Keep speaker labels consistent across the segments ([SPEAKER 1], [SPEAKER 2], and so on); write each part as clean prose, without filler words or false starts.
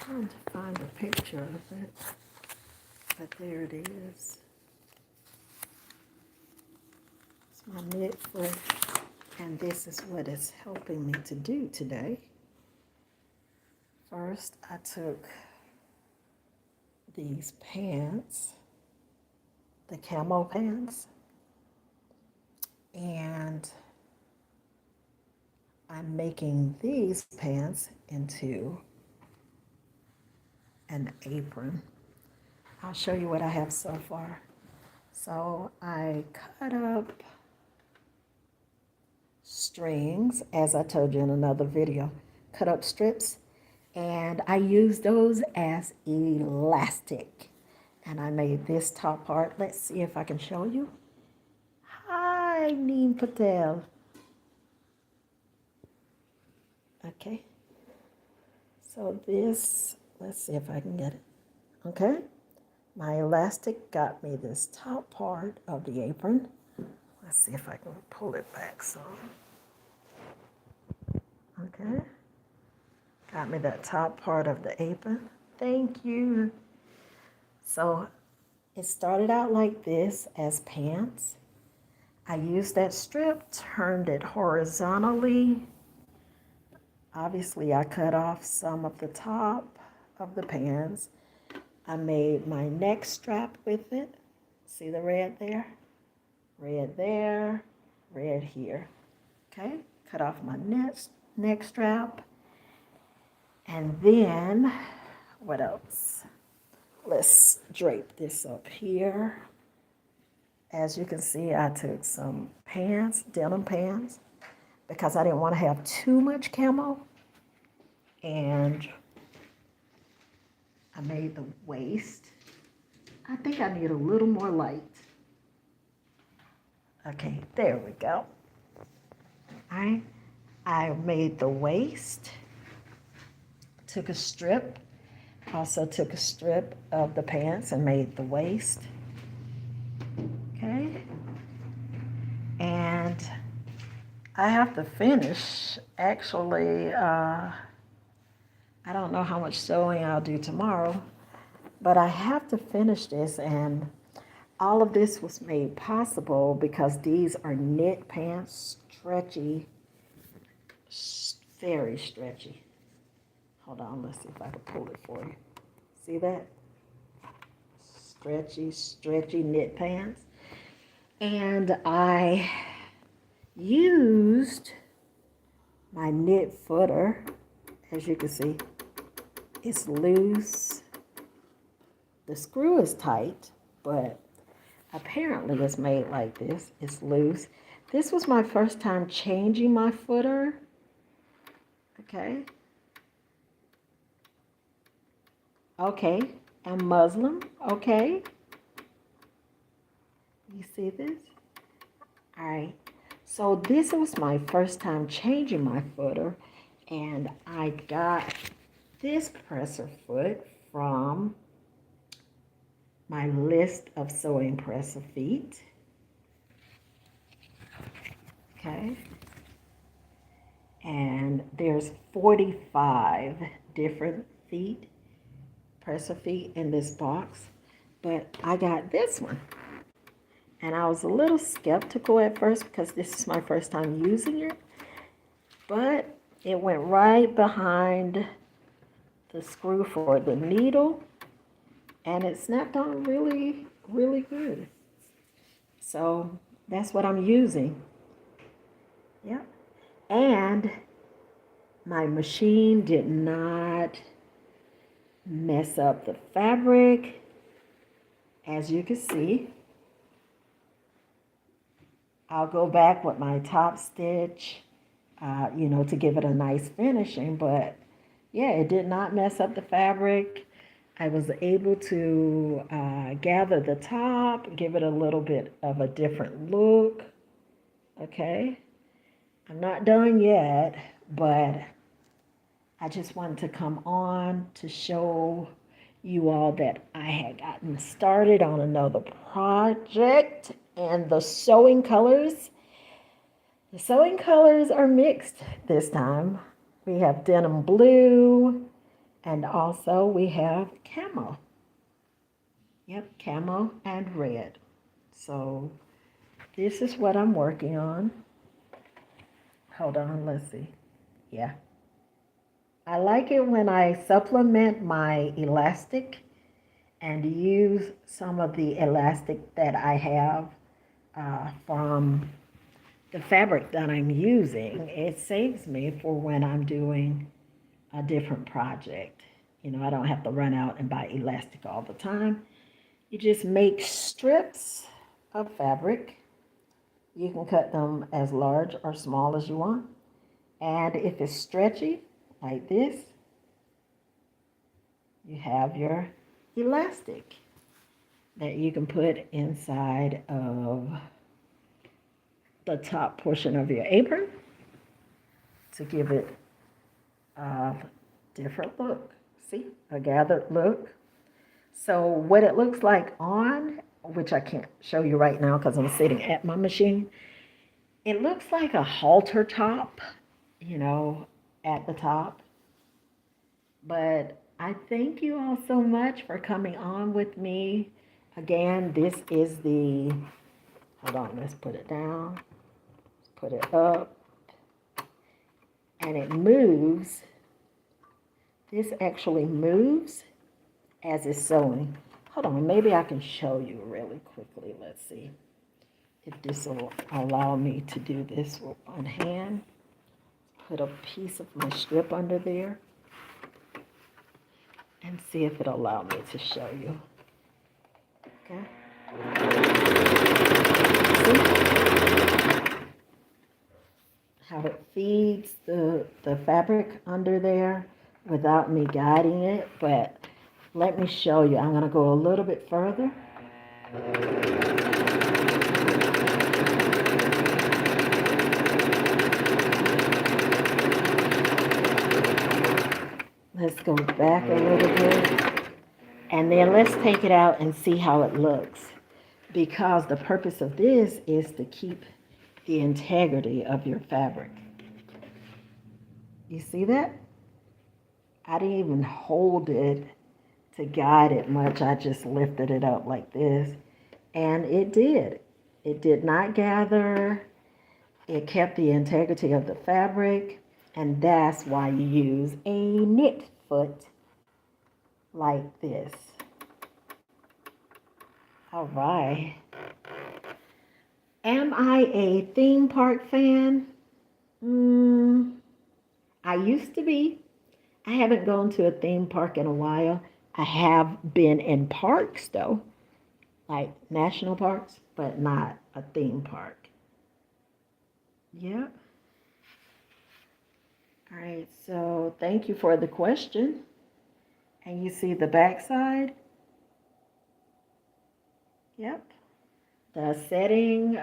[SPEAKER 1] Trying to find a picture of it, but there it is. It's my knit foot, and this is what it's helping me to do today. First, I took these pants, the camo pants, and I'm making these pants into an apron. I'll show you what I have so far. So I cut up strings, as I told you in another video, cut up strips, and I used those as elastic. And I made this top part. Let's see if I can show you. Hi, Neem Patel. Okay. So this, let's see if I can get it. Okay. My elastic got me this top part of the apron. Let's see if I can pull it back some. Okay. Got me that top part of the apron. Thank you. So it started out like this as pants. I used that strip, turned it horizontally. Obviously, I cut off some of the top of the pants. I made my neck strap with it. See the red there? Red there, red here. Okay, cut off my neck strap. And then, what else? Let's drape this up here. As you can see, I took some pants, denim pants, because I didn't want to have too much camo. And I made the waist. I think I need a little more light. Okay, there we go. All right, I made the waist, took a strip, also took a strip of the pants and made the waist. Okay, and I have to finish, actually, I don't know how much sewing I'll do tomorrow, but I have to finish this, and all of this was made possible because these are knit pants, stretchy, very stretchy. Hold on, let's see if I can pull it for you. See that? Stretchy knit pants. And I used my knit footer, as you can see. It's loose. The screw is tight, but apparently it's made like this. It's loose. This was my first time changing my footer. Okay. Okay, and muslin. Okay. You see this? All right. So this was my first time changing my footer, and I got this presser foot from my list of sewing presser feet. Okay. And there's 45 different feet, presser feet in this box, but I got this one. And I was a little skeptical at first because this is my first time using it, but it went right behind the screw for the needle, and it snapped on really, really good. So that's what I'm using. Yeah. And my machine did not mess up the fabric, as you can see. I'll go back with my top stitch, to give it a nice finishing, but yeah, it did not mess up the fabric. I was able to gather the top, give it a little bit of a different look. Okay, I'm not done yet, but I just wanted to come on to show you all that I had gotten started on another project. And the sewing colors are mixed this time. We have denim blue And also we have camo. Yep, camo and red. So this is what I'm working on. Hold on, let's see. Yeah. I like it when I supplement my elastic and use some of the elastic that I have from the fabric that I'm using. It saves me for when I'm doing a different project. You know, I don't have to run out and buy elastic all the time. You just make strips of fabric. You can cut them as large or small as you want. And if it's stretchy, like this, you have your elastic that you can put inside of the top portion of your apron to give it a different look. See, a gathered look. So what it looks like on, which I can't show you right now because I'm sitting at my machine, it looks like a halter top, you know, at the top. But I thank you all so much for coming on with me. Again, this is the, hold on, let's put it down. Let's put it up. And it moves. This actually moves as it's sewing. Hold on, maybe I can show you really quickly. Let's see if this will allow me to do this with one hand. Put a piece of my strip under there and see if it'll allow me to show you. Okay. See how it feeds the fabric under there without me guiding it, but let me show you. I'm going to go a little bit further. Let's go back a little bit. And then let's take it out and see how it looks. Because the purpose of this is to keep the integrity of your fabric. You see that? I didn't even hold it to guide it much. I just lifted it up like this. And it did. It did not gather. It kept the integrity of the fabric. And that's why you use a knit foot like this. All right. Am I a theme park fan? I used to be. I haven't gone to a theme park in a while. I have been in parks though, like national parks, but not a theme park. Yep. All right, so thank you for the question. And you see the back side? Yep. The setting,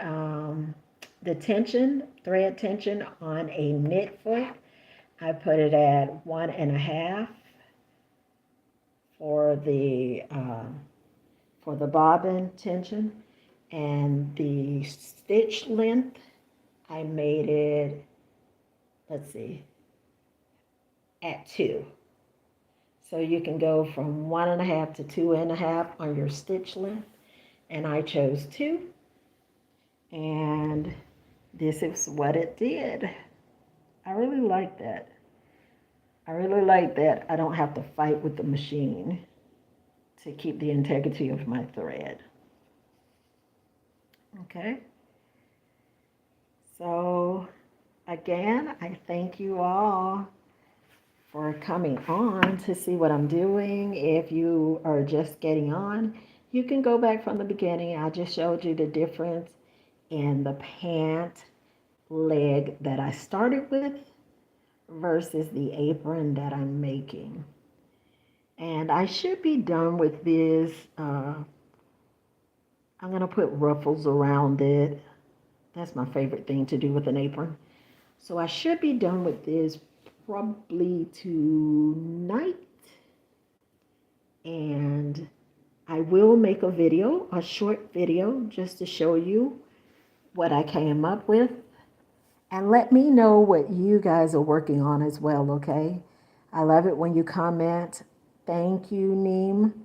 [SPEAKER 1] the tension, thread tension on a knit foot, I put it at 1.5 for the bobbin tension, and the stitch length, I made it, let's see, at 2. So you can go from 1.5 to 2.5 on your stitch length, and I chose 2, and this is what it did. I really like that. I really like that I don't have to fight with the machine to keep the integrity of my thread. Okay. So again, I thank you all for coming on to see what I'm doing. If you are just getting on, you can go back from the beginning. I just showed you the difference in the pant leg that I started with versus the apron that I'm making. And I should be done with this. I'm going to put ruffles around it. That's my favorite thing to do with an apron. So I should be done with this probably tonight. And I will make a video, a short video, just to show you what I came up with. And let me know what you guys are working on as well, okay? I love it when you comment. Thank you, Neem,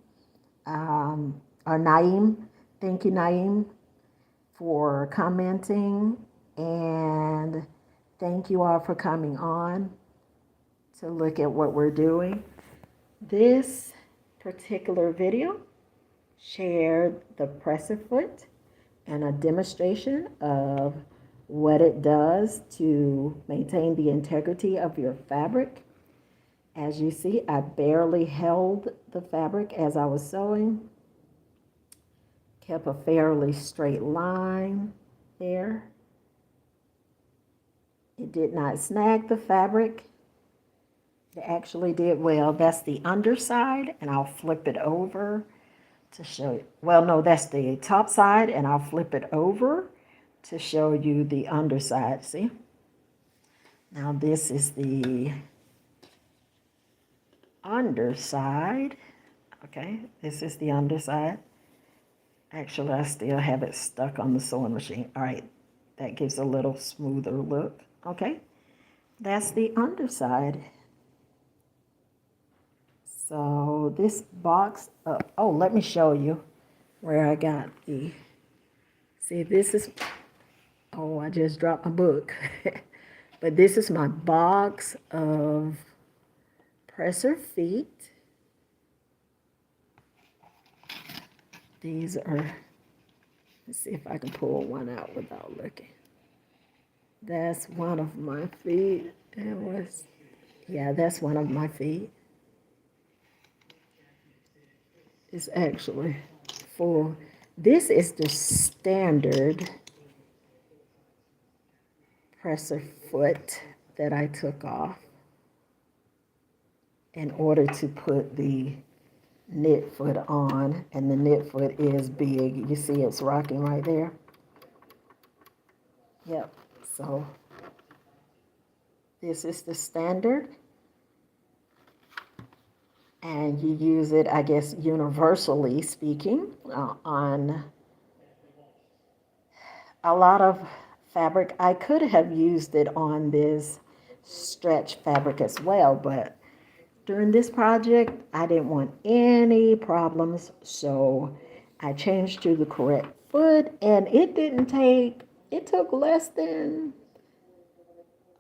[SPEAKER 1] or Naeem. Thank you, Naeem, for commenting. And thank you all for coming on to look at what we're doing. This particular video shared the presser foot and a demonstration of what it does to maintain the integrity of your fabric. As you see, I barely held the fabric as I was sewing. Kept a fairly straight line there. It did not snag the fabric. It actually did well. That's the underside, and I'll flip it over to show you. Well, no, that's the top side, and I'll flip it over to show you the underside. See? Now this is the underside. Okay, this is the underside. Actually, I still have it stuck on the sewing machine. All right, that gives a little smoother look. Okay, that's the underside. So this box, oh, let me show you where I got the, see, this is, oh, I just dropped my book. But this is my box of presser feet. These are, let's see if I can pull one out without looking. That's one of my feet. It was, yeah, that's one of my feet. It's actually full. This is the standard presser foot that I took off in order to put the knit foot on, and the knit foot is big. You see it's rocking right there. Yep, so this is the standard, and you use it, I guess, universally speaking, on a lot of fabric. I could have used it on this stretch fabric as well, but during this project, I didn't want any problems, so I changed to the correct foot, and it didn't take, it took less than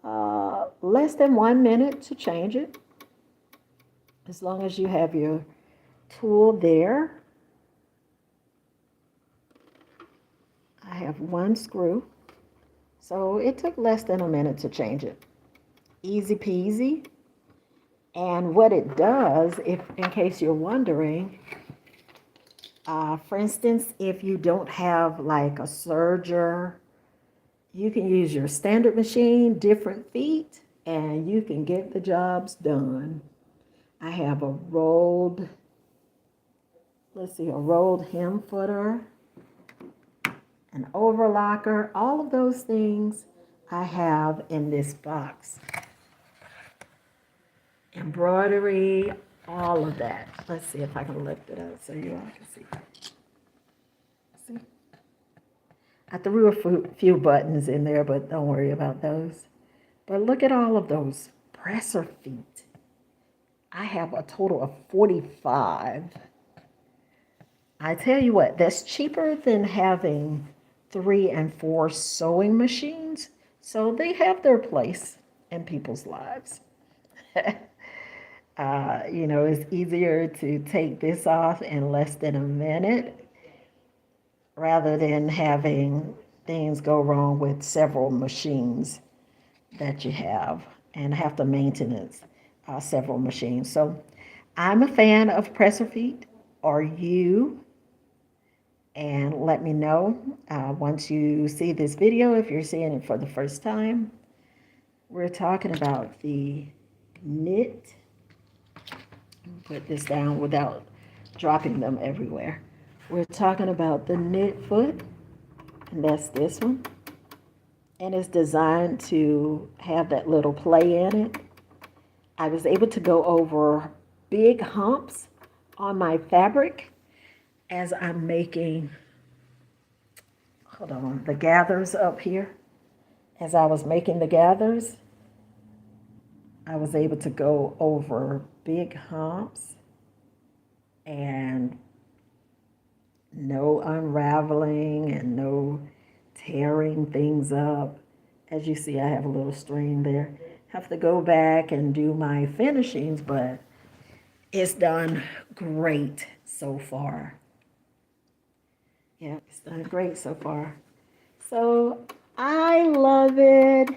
[SPEAKER 1] 1 minute to change it. As long as you have your tool there. I have one screw, so it took less than a minute to change it. Easy peasy. And what it does, if in case you're wondering, for instance, if you don't have like a serger, you can use your standard machine, different feet, and you can get the jobs done. I have a rolled, let's see, a rolled hem footer, an overlocker, all of those things I have in this box. Embroidery, all of that. Let's see if I can lift it up so you all can see. See? I threw a few buttons in there, but don't worry about those. But look at all of those presser feet. I have a total of 45. I tell you what, that's cheaper than having 3 and 4 sewing machines. So they have their place in people's lives. You know, it's easier to take this off in less than a minute rather than having things go wrong with several machines that you have and have to maintenance several machines. So I'm a fan of presser feet. Are you? And let me know once you see this video, if you're seeing it for the first time. We're talking about the knit. Put this down without dropping them everywhere. We're talking about the knit foot, and that's this one. And it's designed to have that little play in it. I was able to go over big humps on my fabric as I'm making, hold on, the gathers up here. As I was making the gathers, I was able to go over big humps and no unraveling and no tearing things up. As you see, I have a little stream there. Have to go back and do my finishings, but it's done great so far. Yeah, it's done great so far. So I love it.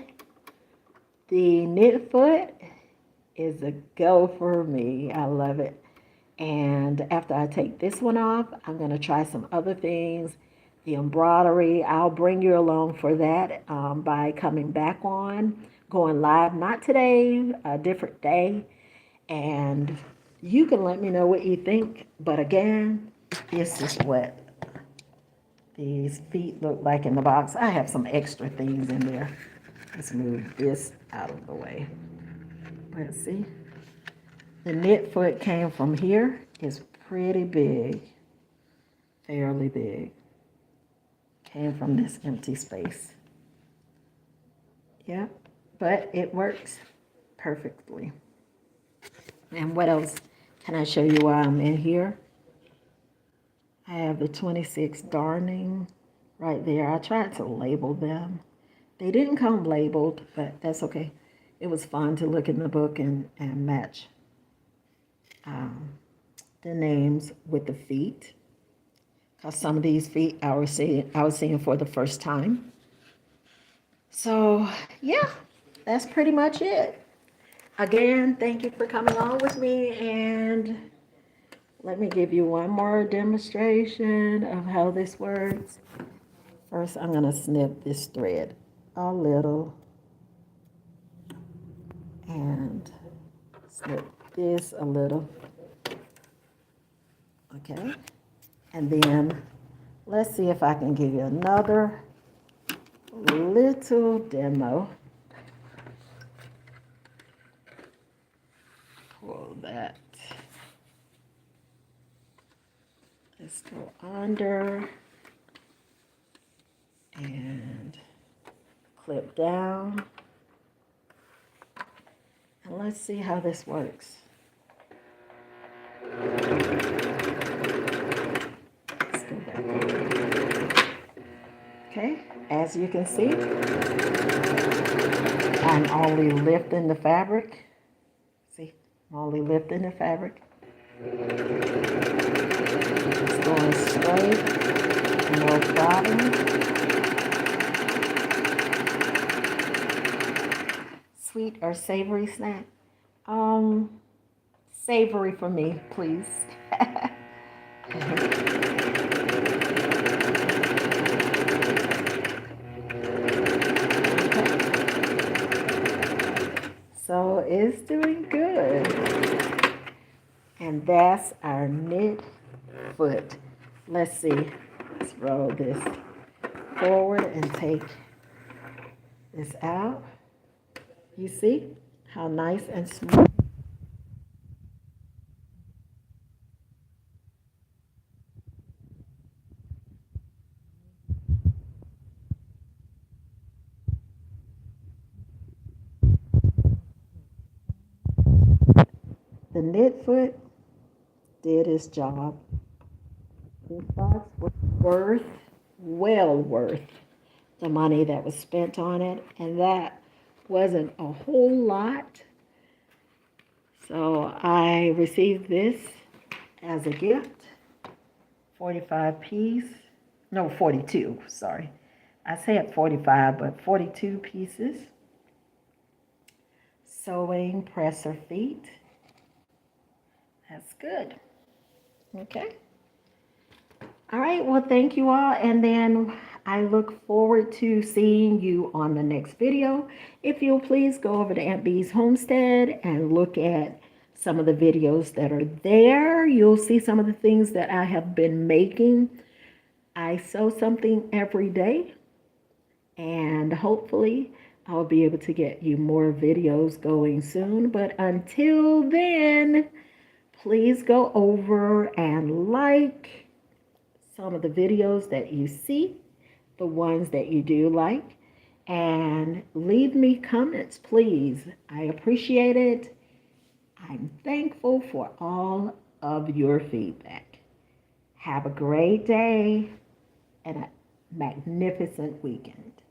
[SPEAKER 1] The knit foot is a go for me. I love it. And after I take this one off, I'm going to try some other things. The embroidery, I'll bring you along for that by coming back on, going live, not today, a different day. And you can let me know what you think. But again, this is what these feet look like in the box. I have some extra things in there. Let's move this out of the way. Let's see. The knit foot came from here. It's pretty big, fairly big. Came from this empty space. Yeah, but it works perfectly. And what else can I show you while I'm in here? I have the 26 darning right there. I tried to label them. They didn't come labeled, but that's okay. It was fun to look in the book and match the names with the feet. Because some of these feet I was seeing for the first time. So yeah, that's pretty much it. Again, thank you for coming on with me, and let me give you one more demonstration of how this works. First, I'm going to snip this thread a little and snip this a little. Okay, and then let's see if I can give you another little demo. Pull that. Let's go under and clip down. And let's see how this works. Let's go back over. Okay, as you can see, I'm only lifting the fabric. See, I'm only lifting the fabric. It's going straight, no problem. Sweet or savory snack? Savory for me, please. So it's doing good. And that's our knit foot. Let's see. Let's roll this forward and take this out. You see how nice and smooth. The knit foot did its job. These socks were well worth the money that was spent on it, and that wasn't a whole lot. So I received this as a gift, 45 piece, no, 42, sorry. I said 45, but 42 pieces. Sewing presser feet. That's good. Okay. All right, well, thank you all, and then I look forward to seeing you on the next video. If you'll please go over to Aunt Bee's Homestead and look at some of the videos that are there. You'll see some of the things that I have been making. I sew something every day, and hopefully I'll be able to get you more videos going soon. But until then, please go over and like some of the videos that you see, the ones that you do like, and leave me comments, please. I appreciate it. I'm thankful for all of your feedback. Have a great day and a magnificent weekend.